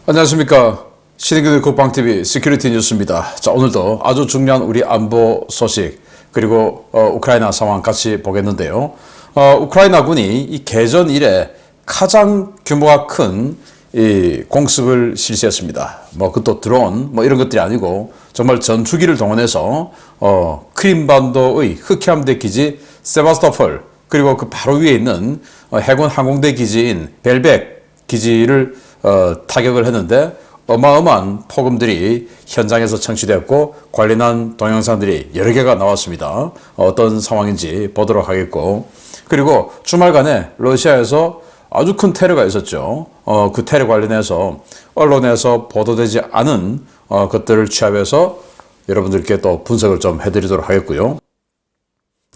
안녕하십니까. 신의균의 국방TV 시큐리티 뉴스입니다. 자, 오늘도 아주 중요한 우리 안보 소식 그리고 우크라이나 상황 같이 보겠는데요. 우크라이나군이 이 개전 이래 가장 규모가 큰 이 공습을 실시했습니다. 그것도 드론 이런 것들이 아니고 정말 전투기를 동원해서 크림반도의 흑해함대 기지 세바스토폴 그리고 그 바로 위에 있는 해군 항공대 기지인 벨벡 기지를 타격을 했는데 어마어마한 폭음들이 현장에서 청취되었고 관련한 동영상들이 여러 개가 나왔습니다. 어떤 상황인지 보도록 하겠고, 그리고 주말간에 러시아에서 아주 큰 테러가 있었죠. 그 테러 관련해서 언론에서 보도되지 않은 것들을 취합해서 여러분들께 또 분석을 좀 해드리도록 하겠고요.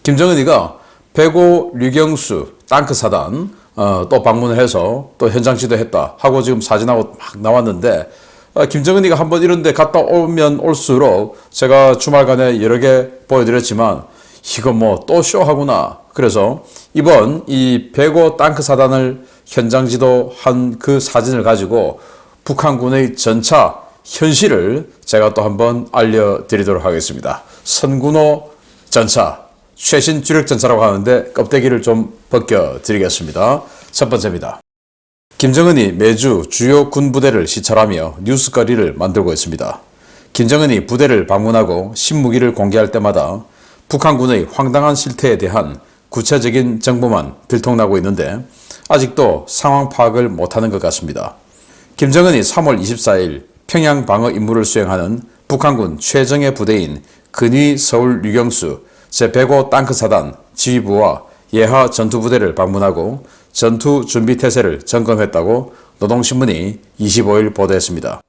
김정은이가 105 류경수 땅크 사단 또 방문을 해서 또 현장 지도했다 하고 지금 사진하고 막 나왔는데, 김정은이가 한번 이런 데 갔다 오면 올수록 제가 주말간에 여러 개 보여드렸지만 이거 또 쇼하구나. 그래서 이번 이 105 땅크 사단을 현장 지도한 그 사진을 가지고 북한군의 전차 현실을 제가 또 한번 알려드리도록 하겠습니다. 선군호 전차, 최신 주력 전차라고 하는데 껍데기를 좀 벗겨드리겠습니다. 첫 번째입니다. 김정은이 매주 주요 군부대를 시찰하며 뉴스거리를 만들고 있습니다. 김정은이 부대를 방문하고 신무기를 공개할 때마다 북한군의 황당한 실태에 대한 구체적인 정보만 들통나고 있는데 아직도 상황 파악을 못하는 것 같습니다. 김정은이 3월 24일 평양 방어 임무를 수행하는 북한군 최정예 부대인 근위 서울 류경수 제105 땅크사단 지휘부와 예하 전투부대를 방문하고 전투 준비 태세를 점검했다고 노동신문이 25일 보도했습니다.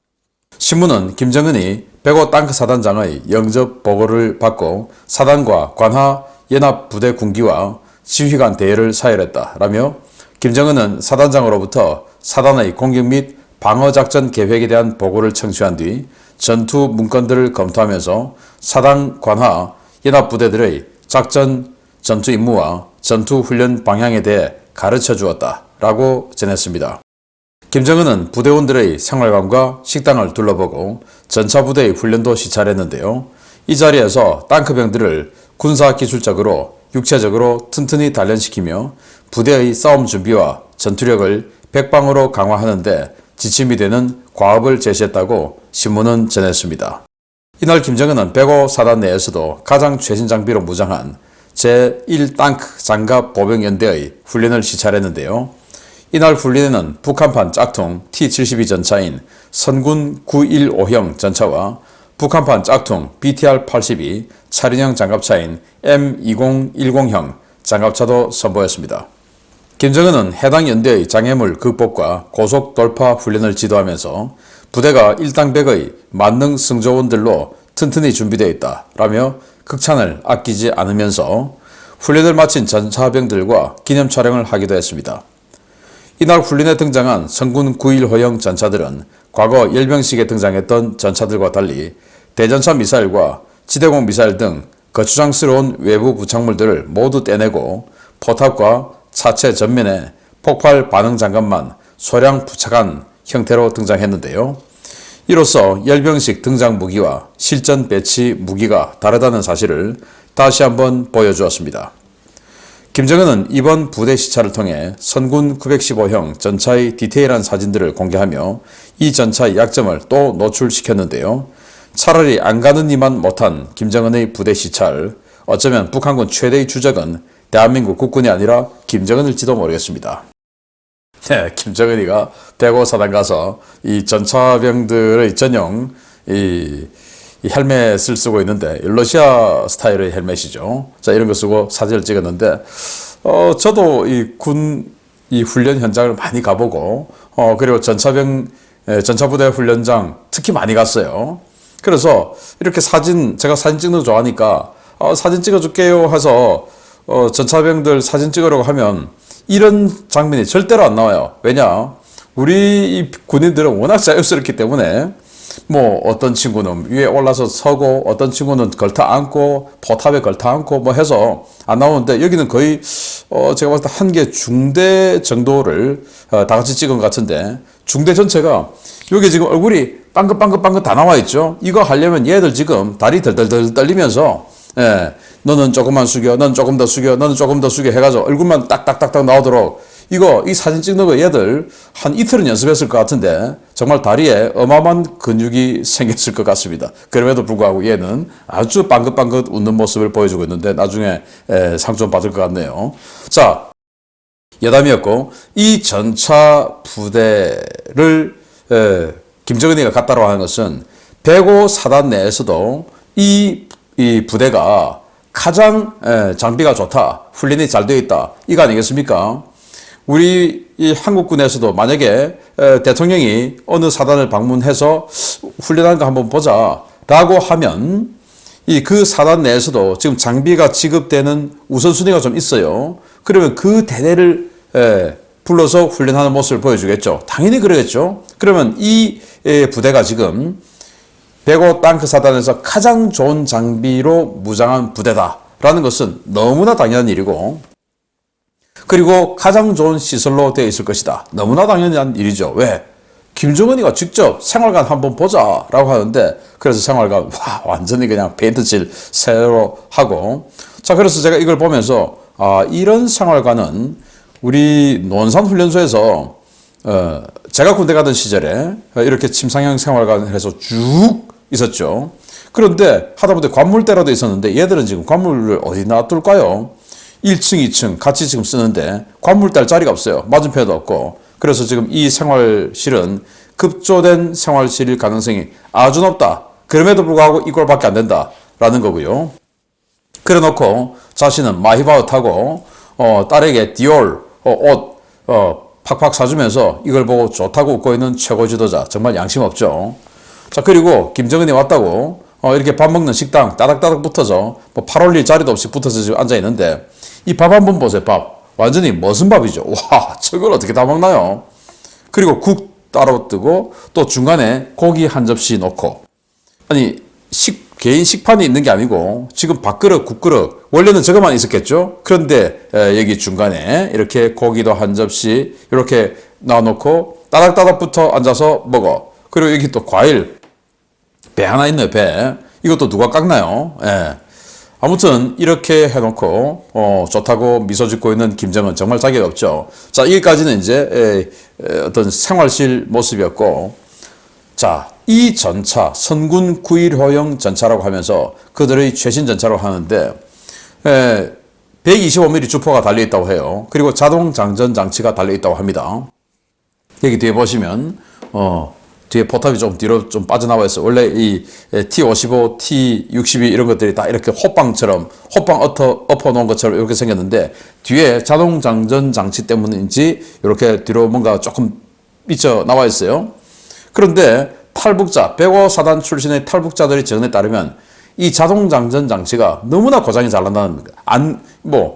신문은 김정은이 105 땅크사단장의 영접 보고를 받고 사단과 관하 연합부대 군기와 지휘관 대회를 사열했다라며, 김정은은 사단장으로부터 사단의 공격 및 방어작전 계획에 대한 보고를 청취한 뒤 전투 문건들을 검토하면서 사단 관하 연합부대들의 작전 전투 임무와 전투 훈련 방향에 대해 가르쳐 주었다라고 전했습니다. 김정은은 부대원들의 생활관과 식당을 둘러보고 전차부대의 훈련도 시찰했는데요. 이 자리에서 땅크병들을 군사기술적으로 육체적으로 튼튼히 단련시키며 부대의 싸움 준비와 전투력을 백방으로 강화하는데 지침이 되는 과업을 제시했다고 신문은 전했습니다. 이날 김정은은 105 사단 내에서도 가장 최신 장비로 무장한 제1땅크 장갑 보병연대의 훈련을 시찰했는데요. 이날 훈련에는 북한판 짝퉁 T-72 전차인 선군 915형 전차와 북한판 짝퉁 BTR-82 차륜형 장갑차인 M2010형 장갑차도 선보였습니다. 김정은은 해당 연대의 장애물 극복과 고속 돌파 훈련을 지도하면서 부대가 일당백의 만능 승조원들로 튼튼히 준비되어 있다라며 극찬을 아끼지 않으면서 훈련을 마친 전차병들과 기념 촬영을 하기도 했습니다. 이날 훈련에 등장한 성군 915형 전차들은 과거 열병식에 등장했던 전차들과 달리 대전차 미사일과 지대공 미사일 등 거추장스러운 외부 부착물들을 모두 떼내고 포탑과 차체 전면에 폭발 반응 장갑만 소량 부착한 형태로 등장했는데요. 이로써 열병식 등장 무기와 실전 배치 무기가 다르다는 사실을 다시 한번 보여주었습니다. 김정은은 이번 부대 시찰을 통해 선군 915형 전차의 디테일한 사진들을 공개하며 이 전차의 약점을 또 노출시켰는데요. 차라리 안 가는 이만 못한 김정은의 부대 시찰, 어쩌면 북한군 최대의 주적은 대한민국 국군이 아니라 김정은일지도 모르겠습니다. 네, 김정은이가 105 사단 가서 이 전차병들의 전용 이 헬멧을 쓰고 있는데 러시아 스타일의 헬멧이죠. 자, 이런 거 쓰고 사진을 찍었는데 저도 이 훈련 현장을 많이 가보고 그리고 전차부대 훈련장 특히 많이 갔어요. 그래서 이렇게 제가 사진 찍는 거 좋아하니까 사진 찍어줄게요 해서 전차병들 사진 찍으려고 하면 이런 장면이 절대로 안 나와요. 왜냐? 우리 이 군인들은 워낙 자유스럽기 때문에 어떤 친구는 위에 올라서 서고 어떤 친구는 걸터 앉고 포탑에 걸터 앉고 해서 안 나오는데, 여기는 거의 제가 봤을 때 한 개 중대 정도를 다 같이 찍은 것 같은데 중대 전체가 여기 지금 얼굴이 빵긋빵긋빵긋 다 나와 있죠. 이거 하려면 얘들 지금 다리 덜덜덜 떨리면서 너는 조금만 숙여, 너는 조금 더 숙여, 너는 조금 더 숙여 해가지고 얼굴만 딱딱딱딱 나오도록 이 사진 찍는 거 얘들 한 이틀은 연습했을 것 같은데 정말 다리에 어마어마한 근육이 생겼을 것 같습니다. 그럼에도 불구하고 얘는 아주 빵긋빵긋 웃는 모습을 보여주고 있는데 나중에 상좀 받을 것 같네요. 자, 여담이었고 이 전차 부대를 김정은이가 갔다고 하는 것은 105 사단 내에서도 이 부대가 가장 장비가 좋다, 훈련이 잘 되어 있다, 이거 아니겠습니까? 우리 이 한국군에서도 만약에 대통령이 어느 사단을 방문해서 훈련하는 거 한번 보자 라고 하면 그 사단 내에서도 지금 장비가 지급되는 우선순위가 좀 있어요. 그러면 그 대대를 불러서 훈련하는 모습을 보여주겠죠. 당연히 그러겠죠. 그러면 이 부대가 지금 105 땅크 사단에서 가장 좋은 장비로 무장한 부대다라는 것은 너무나 당연한 일이고, 그리고 가장 좋은 시설로 되어 있을 것이다. 너무나 당연한 일이죠. 왜? 김정은이가 직접 생활관 한번 보자라고 하는데, 그래서 생활관 완전히 그냥 페인트칠 새로 하고, 자, 그래서 제가 이걸 보면서 이런 생활관은 우리 논산훈련소에서 제가 군대 가던 시절에 이렇게 침상형 생활관을 해서 쭉 있었죠. 그런데 하다못해 관물대라도 있었는데 얘들은 지금 관물을 어디 놔둘까요? 1층, 2층 같이 지금 쓰는데 관물대 할 자리가 없어요. 맞은편에도 없고. 그래서 지금 이 생활실은 급조된 생활실일 가능성이 아주 높다. 그럼에도 불구하고 이 꼴밖에 안 된다라는 거고요. 그래 놓고 자신은 마히바흐 타고 딸에게 디올 옷 팍팍 사주면서 이걸 보고 좋다고 웃고 있는 최고 지도자, 정말 양심 없죠. 자, 그리고 김정은이 왔다고 이렇게 밥 먹는 식당 따닥따닥 붙어서 뭐 팔 올릴 자리도 없이 붙어서 지금 앉아 있는데 이 밥 한 번 보세요. 밥 완전히 무슨 밥이죠. 와, 저걸 어떻게 다 먹나요? 그리고 국 따로 뜨고 또 중간에 고기 한 접시 놓고, 아니 개인 식판이 있는 게 아니고 지금 밥그릇, 국그릇 원래는 저것만 있었겠죠. 그런데 여기 중간에 이렇게 고기도 한 접시 이렇게 놔놓고 따닥따닥 붙어 앉아서 먹어. 그리고 여기 또 과일 배 하나 있네요. 배. 이것도 누가 깎나요? 아무튼 이렇게 해놓고 좋다고 미소 짓고 있는 김정은 정말 자격 없죠. 자, 여기까지는 이제 어떤 생활실 모습이었고, 자, 이 전차 선군 9.15형 전차라고 하면서 그들의 최신 전차라고 하는데 125mm 주포가 달려있다고 해요. 그리고 자동 장전 장치가 달려있다고 합니다. 여기 뒤에 보시면 뒤에 포탑이 좀 뒤로 좀 빠져나와 있어요. 원래 이 T55, T62 이런 것들이 다 이렇게 호빵처럼 호빵 엎어 놓은 것처럼 이렇게 생겼는데 뒤에 자동 장전 장치 때문인지 이렇게 뒤로 뭔가 조금 삐져 나와 있어요. 그런데 탈북자, 105 사단 출신의 탈북자들의 증언에 따르면 이 자동 장전 장치가 너무나 고장이 잘 난다는,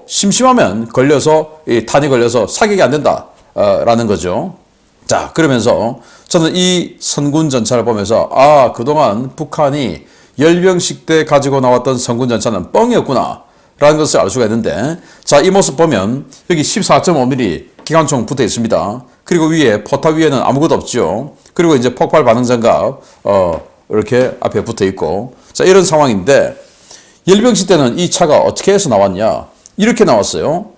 심심하면 걸려서, 탄이 걸려서 사격이 안 된다, 라는 거죠. 자, 그러면서 저는 이 선군 전차를 보면서, 그동안 북한이 열병식 때 가지고 나왔던 선군 전차는 뻥이었구나, 라는 것을 알 수가 있는데, 자, 이 모습 보면 여기 14.5mm 기관총 붙어 있습니다. 그리고 위에, 포탑 위에는 아무것도 없죠. 그리고 이제 폭발 반응 장갑, 이렇게 앞에 붙어 있고. 자, 이런 상황인데, 열병식 때는 이 차가 어떻게 해서 나왔냐? 이렇게 나왔어요.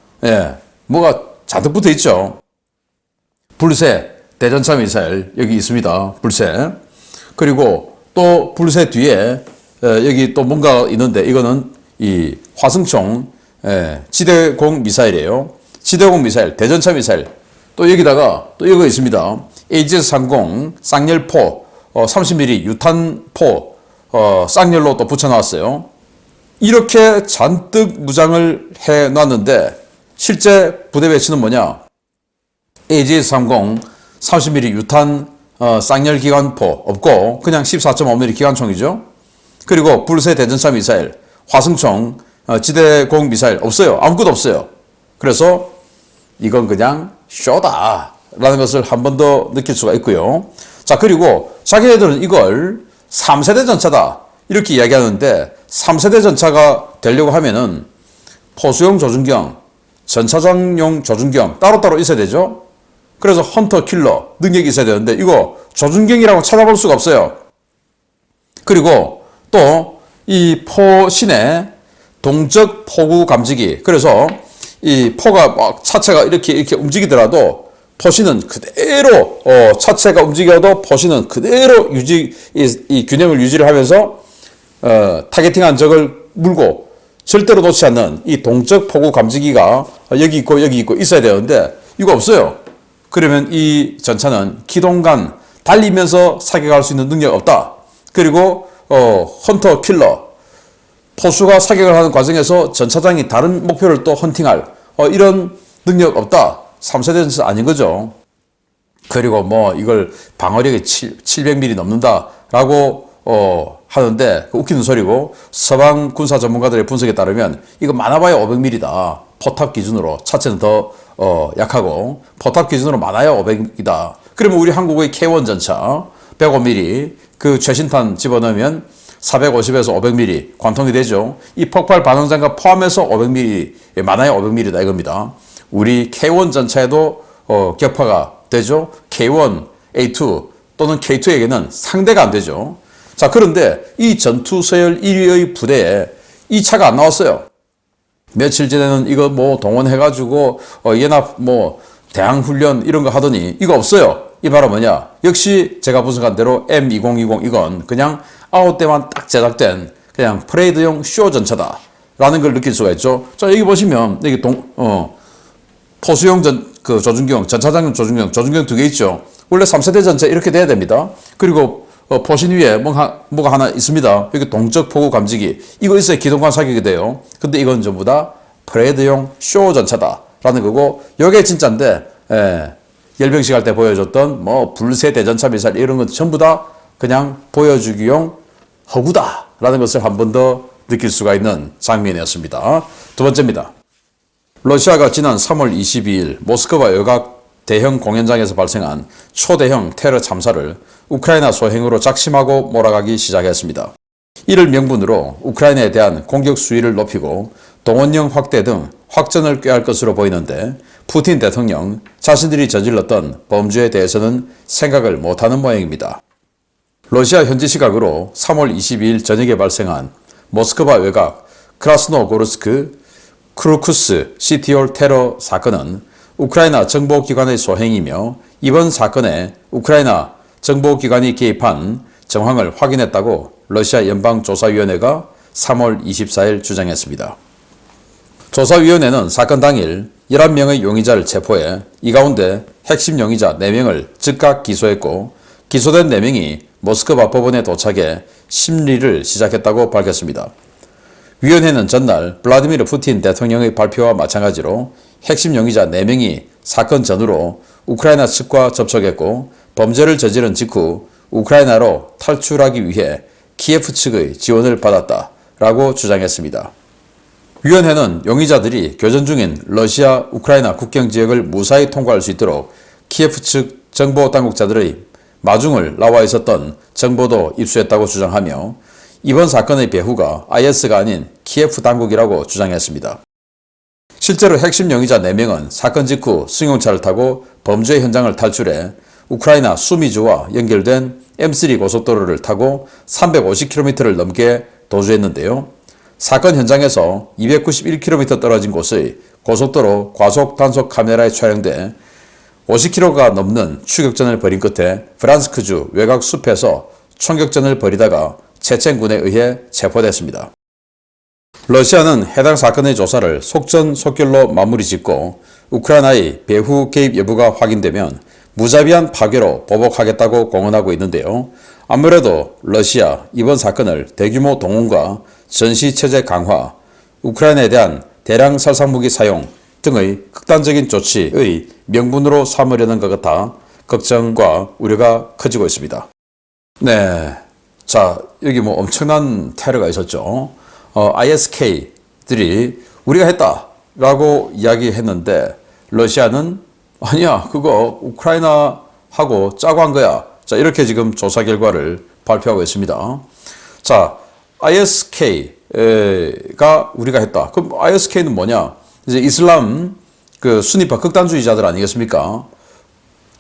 뭐가 잔뜩 붙어 있죠. 불새, 대전차 미사일, 여기 있습니다. 불새. 그리고 또 불새 뒤에, 여기 또 뭔가 있는데, 이거는 이 화승총, 지대공 미사일이에요. 지대공 미사일, 대전차 미사일. 또 여기다가 또 이거 있습니다. AGS-30 쌍열포 30mm 유탄포 쌍열로 또 붙여놨어요. 이렇게 잔뜩 무장을 해놨는데 실제 부대 배치는 뭐냐? AGS-30 30mm 유탄 쌍열 기관포 없고 그냥 14.5mm 기관총이죠. 그리고 불새 대전차 미사일, 화승총, 지대공 미사일 없어요. 아무것도 없어요. 그래서 이건 그냥 쇼다 라는 것을 한 번 더 느낄 수가 있고요. 자, 그리고 자기네들은 이걸 3세대 전차다 이렇게 이야기하는데 3세대 전차가 되려고 하면은 포수용 조준경, 전차장용 조준경 따로따로 있어야 되죠. 그래서 헌터 킬러 능력이 있어야 되는데 이거 조준경이라고 찾아볼 수가 없어요. 그리고 또 이 포신의 동적 포구 감지기. 그래서 이 포가 막 차체가 이렇게 움직이더라도 포신은 그대로 차체가 움직여도 포신은 그대로 이 균형을 유지를 하면서 타겟팅한 적을 물고 절대로 놓지 않는 이 동적 포구 감지기가 여기 있고 있어야 되는데 이거 없어요. 그러면 이 전차는 기동간 달리면서 사격할 수 있는 능력 없다. 그리고 헌터 킬러 포수가 사격을 하는 과정에서 전차장이 다른 목표를 또 헌팅할 이런 능력 없다. 3세대 전차 아닌 거죠. 그리고 뭐 이걸 방어력이 700mm 넘는다라고 하는데 웃기는 소리고 서방 군사 전문가들의 분석에 따르면 이거 많아봐야 500mm다. 포탑 기준으로 차체는 더 약하고 포탑 기준으로 많아야 500이다. 그러면 우리 한국의 K1 전차 105mm 그 최신탄 집어넣으면 450에서 500mm 관통이 되죠. 이 폭발 반응장갑 포함해서 500mm 많아야 500mm다 이겁니다. 우리 K1 전차에도 격파가 되죠. K1, A2 또는 K2에게는 상대가 안 되죠. 자, 그런데 이 전투 서열 1위의 부대에 이 차가 안 나왔어요. 며칠 전에는 이거 뭐 동원해가지고 연합 뭐 대항훈련 이런 거 하더니 이거 없어요. 이 바로 뭐냐? 역시 제가 분석한 대로 M2020 이건 그냥 아웃대만 딱 제작된 그냥 프레이드용 쇼 전차다 라는 걸 느낄 수가 있죠. 자, 여기 보시면 여기 포수용 조준경, 전차장용 조준경 2개 있죠. 원래 3세대 전차 이렇게 돼야 됩니다. 그리고 포신 위에 뭐가 하나 있습니다. 여기 동적 포구 감지기. 이거 있어야 기동관 사격이 돼요. 근데 이건 전부 다 프레이드용 쇼 전차다라는 거고, 요게 진짜인데, 열병식 할 때 보여줬던 뭐 불새 대전차 미사일 이런 건 전부 다 그냥 보여주기용 허구다라는 것을 한 번 더 느낄 수가 있는 장면이었습니다. 두 번째입니다. 러시아가 지난 3월 22일 모스크바 여각 대형 공연장에서 발생한 초대형 테러 참사를 우크라이나 소행으로 작심하고 몰아가기 시작했습니다. 이를 명분으로 우크라이나에 대한 공격 수위를 높이고 동원령 확대 등 확전을 꾀할 것으로 보이는데, 푸틴 대통령 자신들이 저질렀던 범죄에 대해서는 생각을 못하는 모양입니다. 러시아 현지 시각으로 3월 22일 저녁에 발생한 모스크바 외곽 크라스노고르스크 크루쿠스 시티홀 테러 사건은 우크라이나 정보기관의 소행이며, 이번 사건에 우크라이나 정보기관이 개입한 정황을 확인했다고 러시아 연방조사위원회가 3월 24일 주장했습니다. 조사위원회는 사건 당일 11명의 용의자를 체포해 이 가운데 핵심 용의자 4명을 즉각 기소했고, 기소된 4명이 모스크바 법원에 도착해 심리를 시작했다고 밝혔습니다. 위원회는 전날 블라디미르 푸틴 대통령의 발표와 마찬가지로 핵심 용의자 4명이 사건 전후로 우크라이나 측과 접촉했고, 범죄를 저지른 직후 우크라이나로 탈출하기 위해 키예프 측의 지원을 받았다라고 주장했습니다. 위원회는 용의자들이 교전 중인 러시아 우크라이나 국경 지역을 무사히 통과할 수 있도록 키예프 측 정보 당국자들의 마중을 나와 있었던 정보도 입수했다고 주장하며, 이번 사건의 배후가 IS가 아닌 키예프 당국이라고 주장했습니다. 실제로 핵심 용의자 4명은 사건 직후 승용차를 타고 범죄 현장을 탈출해 우크라이나 수미주와 연결된 M3 고속도로를 타고 350km를 넘게 도주했는데요. 사건 현장에서 291km 떨어진 곳의 고속도로 과속 단속 카메라에 촬영돼 50km가 넘는 추격전을 벌인 끝에 브란스크주 외곽 숲에서 총격전을 벌이다가 체첸군에 의해 체포됐습니다. 러시아는 해당 사건의 조사를 속전속결로 마무리 짓고 우크라이나의 배후 개입 여부가 확인되면 무자비한 파괴로 보복하겠다고 공언하고 있는데요. 아무래도 러시아 이번 사건을 대규모 동원과 전시체제 강화, 우크라이나에 대한 대량 살상무기 사용 등의 극단적인 조치의 명분으로 삼으려는 것 같아 걱정과 우려가 커지고 있습니다. 네, 자, 여기 뭐 엄청난 테러가 있었죠. ISK들이 우리가 했다라고 이야기했는데, 러시아는 아니야, 그거 우크라이나하고 짜고 한 거야. 자, 이렇게 지금 조사 결과를 발표하고 있습니다. 자, ISK가 우리가 했다. 그럼 ISK는 뭐냐? 이제 이슬람 그 수니파 극단주의자들 아니겠습니까?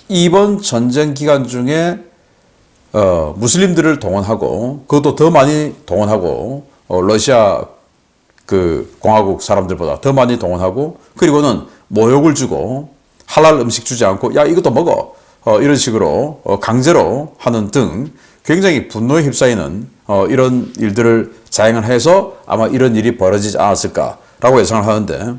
이번 전쟁 기간 중에 무슬림들을 동원하고 그것도 더 많이 동원하고 러시아 그 공화국 사람들보다 더 많이 동원하고 그리고는 모욕을 주고 할랄 음식 주지 않고 야 이것도 먹어 이런 식으로 강제로 하는 등 굉장히 분노에 휩싸이는 이런 일들을 자행을 해서 아마 이런 일이 벌어지지 않았을까라고 예상을 하는데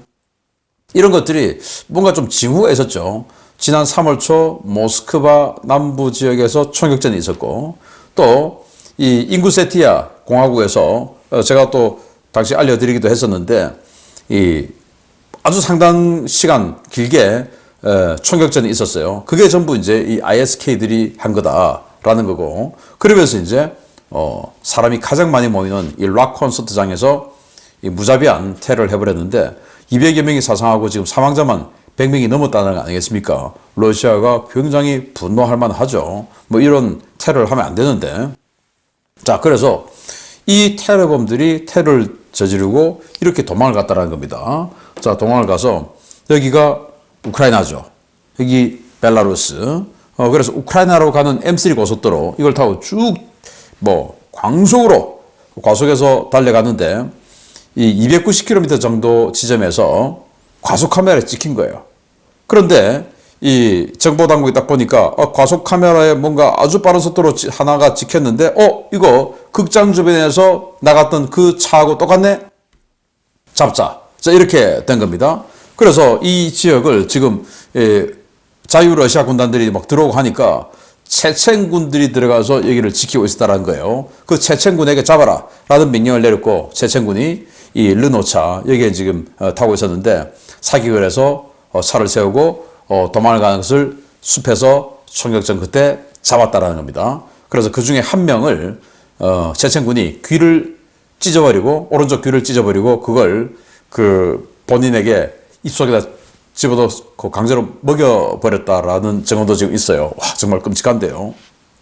이런 것들이 뭔가 좀 징후가 있었죠. 지난 3월 초 모스크바 남부 지역에서 총격전이 있었고 또 이 인구세티아 공화국에서 제가 또 당시 알려드리기도 했었는데 이 아주 상당 시간 길게 총격전이 있었어요. 그게 전부 이제 이 ISK들이 한 거다라는 거고 그러면서 이제 사람이 가장 많이 모이는 이 락 콘서트장에서 이 무자비한 테러를 해버렸는데 200여 명이 사상하고 지금 사망자만 100명이 넘었다는 거 아니겠습니까? 러시아가 굉장히 분노할 만하죠. 뭐 이런 테러를 하면 안 되는데. 자, 그래서 이 테러범들이 테러를 저지르고 이렇게 도망을 갔다는 겁니다. 자, 도망을 가서 여기가 우크라이나죠. 여기 벨라루스. 그래서 우크라이나로 가는 M3 고속도로 이걸 타고 쭉 뭐 광속으로 과속해서 달려갔는데 이 290km 정도 지점에서 과속 카메라에 찍힌 거예요. 그런데 이 정보 당국이 딱 보니까 과속 카메라에 뭔가 아주 빠른 속도로 하나가 찍혔는데 이거 극장 주변에서 나갔던 그 차하고 똑같네? 잡자. 자, 이렇게 된 겁니다. 그래서 이 지역을 지금 자유러시아 군단들이 막 들어오고 하니까 체첸군들이 들어가서 여기를 지키고 있었다는 거예요. 그 체첸군에게 잡아라 라는 명령을 내렸고 체첸군이 이 르노차 여기에 지금 타고 있었는데 사격을 해서 차를 세우고 도망을 가는 것을 숲에서 총격전 그때 잡았다라는 겁니다. 그래서 그 중에 한 명을 체첸군이 귀를 찢어버리고 오른쪽 귀를 찢어버리고 그걸 그 본인에게 입속에다 집어넣고 강제로 먹여버렸다라는 증언도 지금 있어요. 와, 정말 끔찍한데요.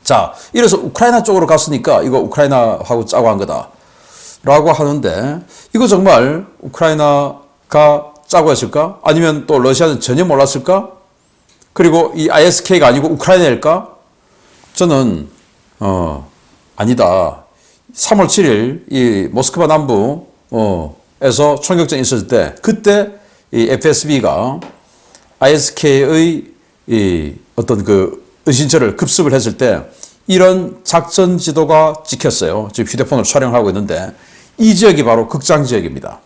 자, 이래서 우크라이나 쪽으로 갔으니까 이거 우크라이나하고 짜고 한 거다. 라고 하는데 이거 정말 우크라이나가 짜고 했을까? 아니면 또 러시아는 전혀 몰랐을까? 그리고 이 ISK가 아니고 우크라이나일까? 저는 아니다. 3월 7일 이 모스크바 남부에서 총격전이 있었을 때 그때 이 FSB가 ISK의 이 어떤 그 은신처를 급습을 했을 때 이런 작전 지도가 찍혔어요. 지금 휴대폰을 촬영하고 있는데 이 지역이 바로 극장 지역입니다.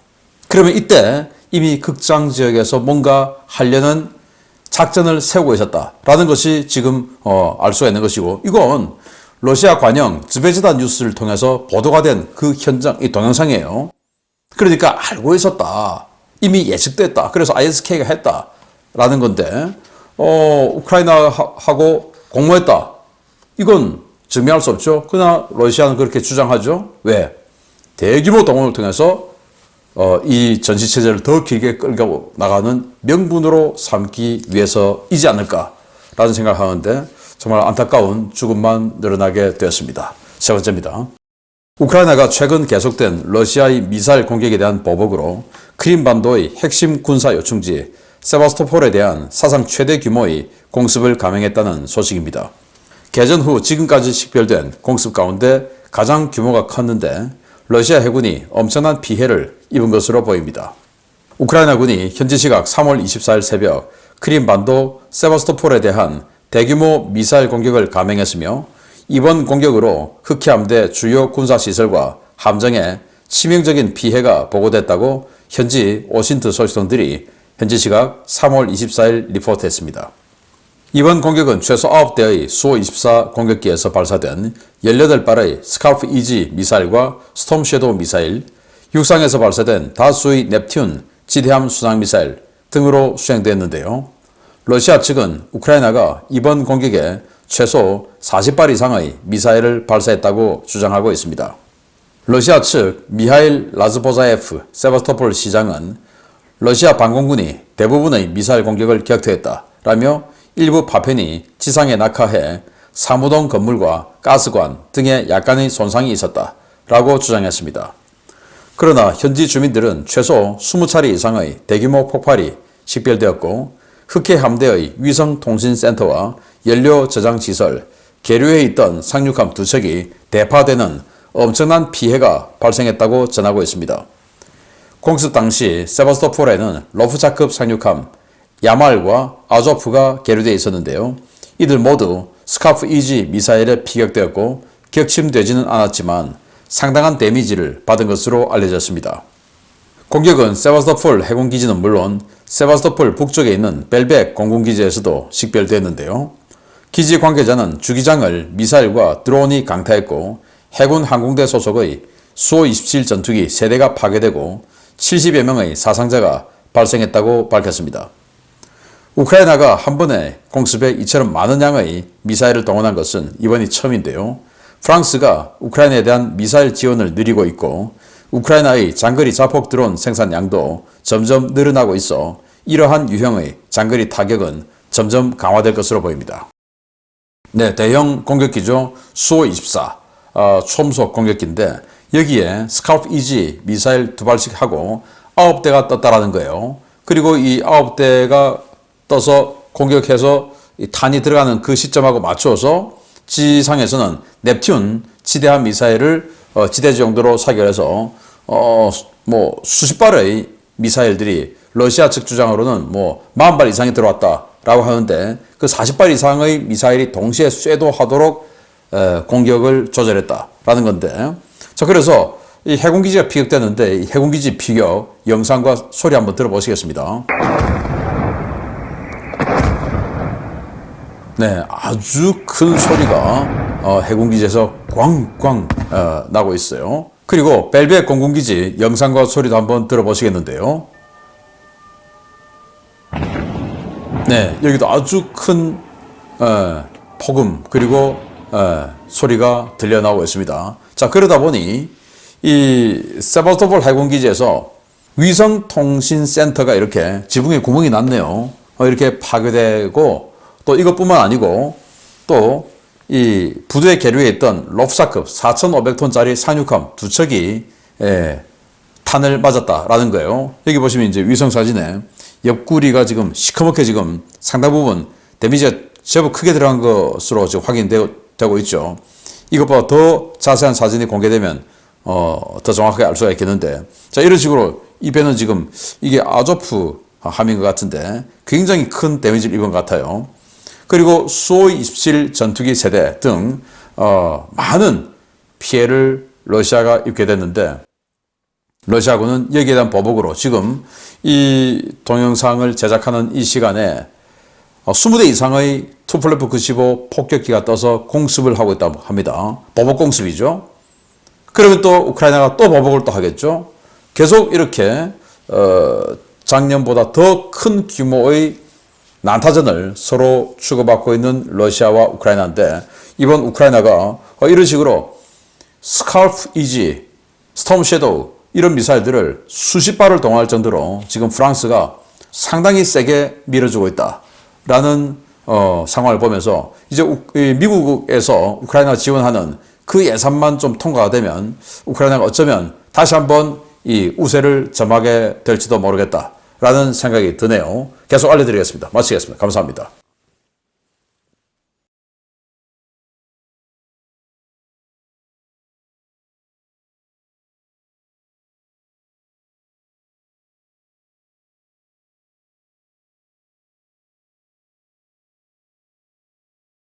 그러면 이때 이미 극장 지역에서 뭔가 하려는 작전을 세우고 있었다라는 것이 지금 알 수가 있는 것이고 이건 러시아 관영 즈베즈다 뉴스를 통해서 보도가 된 그 현장 이 동영상이에요. 그러니까 알고 있었다. 이미 예측됐다. 그래서 ISK가 했다라는 건데 우크라이나하고 공모했다. 이건 증명할 수 없죠. 그러나 러시아는 그렇게 주장하죠. 왜? 대규모 동원을 통해서 이 전시체제를 더 길게 끌고 나가는 명분으로 삼기 위해서이지 않을까라는 생각을 하는데 정말 안타까운 죽음만 늘어나게 되었습니다. 세 번째입니다. 우크라이나가 최근 계속된 러시아의 미사일 공격에 대한 보복으로 크림반도의 핵심 군사 요충지 세바스토폴에 대한 사상 최대 규모의 공습을 감행했다는 소식입니다. 개전 후 지금까지 식별된 공습 가운데 가장 규모가 컸는데 러시아 해군이 엄청난 피해를 입은 것으로 보입니다. 우크라이나군이 현지 시각 3월 24일 새벽 크림반도 세바스토폴에 대한 대규모 미사일 공격을 감행했으며 이번 공격으로 흑해함대 주요 군사시설과 함정에 치명적인 피해가 보고됐다고 현지 오신트 소식통들이 현지 시각 3월 24일 리포트했습니다. 이번 공격은 최소 9대의 수-24 공격기에서 발사된 18발의 스카프 EG 미사일과 스톰 섀도우 미사일, 육상에서 발사된 다수의 넵튠 지대함 순항 미사일 등으로 수행됐는데요. 러시아 측은 우크라이나가 이번 공격에 최소 40발 이상의 미사일을 발사했다고 주장하고 있습니다. 러시아 측 미하일 라즈보자예프 세바스토폴 시장은 러시아 방공군이 대부분의 미사일 공격을 격퇴했다라며 일부 파편이 지상에 낙하해 사무동 건물과 가스관 등에 약간의 손상이 있었다라고 주장했습니다. 그러나 현지 주민들은 최소 20차례 이상의 대규모 폭발이 식별되었고 흑해 함대의 위성통신센터와 연료 저장 시설, 계류해 있던 상륙함 2척이 대파되는 엄청난 피해가 발생했다고 전하고 있습니다. 공습 당시 세바스토폴에는 로프차급 상륙함 야말과 아조프가 계류되어 있었는데요. 이들 모두 스카프 이지 미사일에 피격되었고 격침되지는 않았지만 상당한 데미지를 받은 것으로 알려졌습니다. 공격은 세바스토폴 해군기지는 물론 세바스토폴 북쪽에 있는 벨벡 공군기지에서도 식별됐는데요. 기지 관계자는 주기장을 미사일과 드론이 강타했고 해군 항공대 소속의 수-27 전투기 3대가 파괴되고 70여 명의 사상자가 발생했다고 밝혔습니다. 우크라이나가 한 번에 공습에 이처럼 많은 양의 미사일을 동원한 것은 이번이 처음인데요. 프랑스가 우크라이나에 대한 미사일 지원을 늘리고 있고 우크라이나의 장거리 자폭 드론 생산량도 점점 늘어나고 있어 이러한 유형의 장거리 타격은 점점 강화될 것으로 보입니다. 네, 대형 공격기죠. 수-24 초음속 공격기인데 여기에 스칼프 이지 미사일 2발씩 하고 9대가 떴다라는 거예요. 그리고 이 9대가 떠서 공격해서 탄이 들어가는 그 시점하고 맞춰서 지상에서는 넵튠 지대함 미사일을 지대지 정도로 사격해서 뭐 수십 발의 미사일들이 러시아 측 주장으로는 뭐 40발 이상이 들어왔다라고 하는데 그 40발 이상의 미사일이 동시에 쇄도하도록 공격을 조절했다라는 건데, 자, 그래서 이 해군기지가 피격되는데 이 해군기지 피격 영상과 소리 한번 들어보시겠습니다. 네, 아주 큰 소리가 해군기지에서 꽝꽝 나고 있어요. 그리고 벨벳 공군기지 영상과 소리도 한번 들어보시겠는데요. 네, 여기도 아주 큰 폭음 그리고 소리가 들려나오고 있습니다. 자, 그러다 보니 이 세바스토폴 해군기지에서 위성통신센터가 이렇게 지붕에 구멍이 났네요. 이렇게 파괴되고 또 이것뿐만 아니고 또 이 부두에 계류해 있던 롭사급 4,500톤짜리 상륙함 2척이 탄을 맞았다라는 거예요. 여기 보시면 이제 위성 사진에 옆구리가 지금 시커멓게 지금 상당 부분 데미지가 제법 크게 들어간 것으로 지금 확인되고 있죠. 이것보다 더 자세한 사진이 공개되면 더 정확하게 알 수가 있겠는데, 자, 이런 식으로 이 배는 지금 이게 아조프 함인 것 같은데 굉장히 큰 데미지를 입은 것 같아요. 그리고 수-27 전투기 세대 등 많은 피해를 러시아가 입게 됐는데 러시아군은 여기에 대한 보복으로 지금 이 동영상을 제작하는 이 시간에 20대 이상의 투플레프 95 폭격기가 떠서 공습을 하고 있다고 합니다. 보복 공습이죠. 그러면 또 우크라이나가 또 보복을 또 하겠죠. 계속 이렇게 작년보다 더 큰 규모의 난타전을 서로 주고받고 있는 러시아와 우크라이나인데 이번 우크라이나가 이런 식으로 스칼프 이지, 스톰 섀도우 이런 미사일들을 수십 발을 동원할 정도로 지금 프랑스가 상당히 세게 밀어주고 있다라는 상황을 보면서 이제 미국에서 우크라이나 지원하는 그 예산만 좀 통과가 되면 우크라이나가 어쩌면 다시 한번 이 우세를 점하게 될지도 모르겠다라는 생각이 드네요. 계속 알려드리겠습니다. 마치겠습니다. 감사합니다.